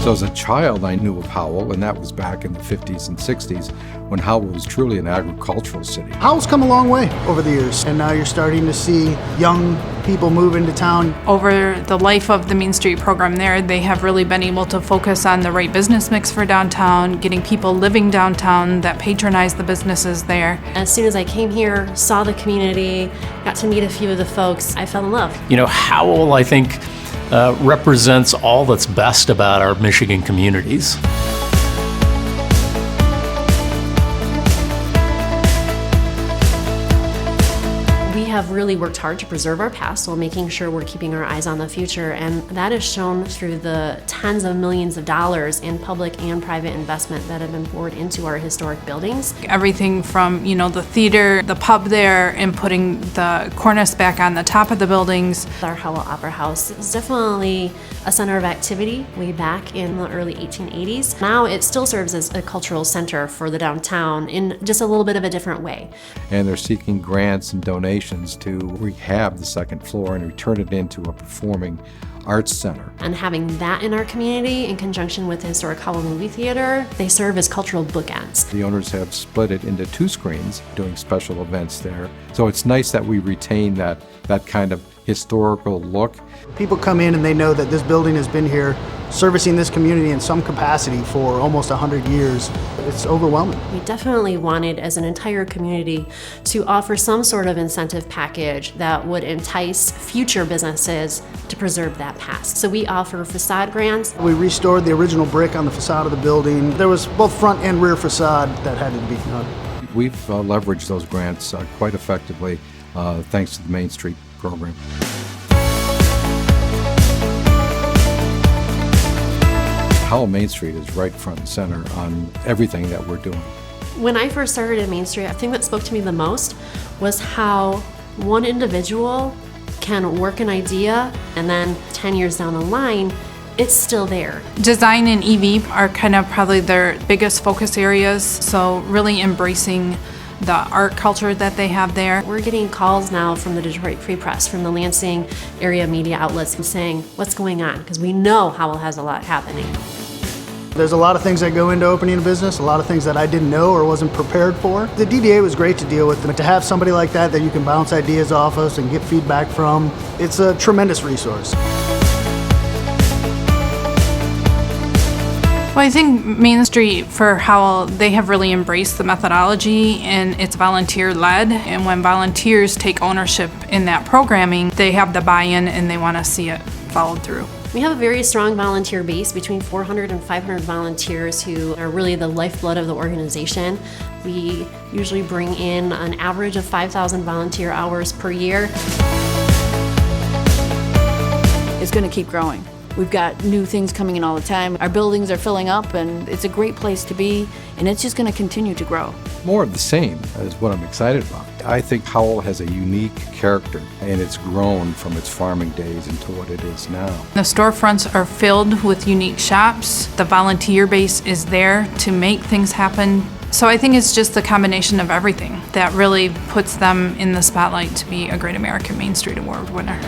So as a child, I knew of Howell, and that was back in the 50s and 60s when Howell was truly an agricultural city. Howell's come a long way over the years, and now you're starting to see young people move into town. Over the life of the Main Street program there, they have really been able to focus on the right business mix for downtown, getting people living downtown that patronize the businesses there. As soon as I came here, saw the community, got to meet a few of the folks, I fell in love. You know, Howell, I think, represents all that's best about our Michigan communities. We have really worked hard to preserve our past while making sure we're keeping our eyes on the future, and that is shown through the tens of millions of dollars in public and private investment that have been poured into our historic buildings. Everything from, you know, the theater, the pub there, and putting the cornice back on the top of the buildings. Our Howell Opera House is definitely a center of activity way back in the early 1880s. Now it still serves as a cultural center for the downtown in just a little bit of a different way. And they're seeking grants and donations to rehab the second floor and return it into a performing arts center. And having that in our community in conjunction with the historic Howell Movie Theater, they serve as cultural bookends. The owners have split it into 2 screens, doing special events there. So it's nice that we retain that kind of historical look. People come in and they know that this building has been here servicing this community in some capacity for almost 100 years. It's overwhelming. We definitely wanted, as an entire community, to offer some sort of incentive package that would entice future businesses to preserve that past. So we offer facade grants. We restored the original brick on the facade of the building. There was both front and rear facade that had to be done. We've leveraged those grants quite effectively thanks to the Main Street program. Howell Main Street is right front and center on everything that we're doing. When I first started at Main Street, the thing that spoke to me the most was how one individual can work an idea and then 10 years down the line, it's still there. Design and EV are kind of probably their biggest focus areas, so really embracing the art culture that they have there. We're getting calls now from the Detroit Free Press, from the Lansing area media outlets saying, what's going on? Because we know Howell has a lot happening. There's a lot of things that go into opening a business, a lot of things that I didn't know or wasn't prepared for. The DDA was great to deal with, but to have somebody like that you can bounce ideas off us and get feedback from, it's a tremendous resource. Well, I think Main Street for Howell, they have really embraced the methodology, and it's volunteer-led, and when volunteers take ownership in that programming, they have the buy-in and they want to see it followed through. We have a very strong volunteer base, between 400 and 500 volunteers who are really the lifeblood of the organization. We usually bring in an average of 5,000 volunteer hours per year. It's going to keep growing. We've got new things coming in all the time. Our buildings are filling up, and it's a great place to be, and it's just going to continue to grow. More of the same is what I'm excited about. I think Howell has a unique character, and it's grown from its farming days into what it is now. The storefronts are filled with unique shops. The volunteer base is there to make things happen. So I think it's just the combination of everything that really puts them in the spotlight to be a Great American Main Street Award winner.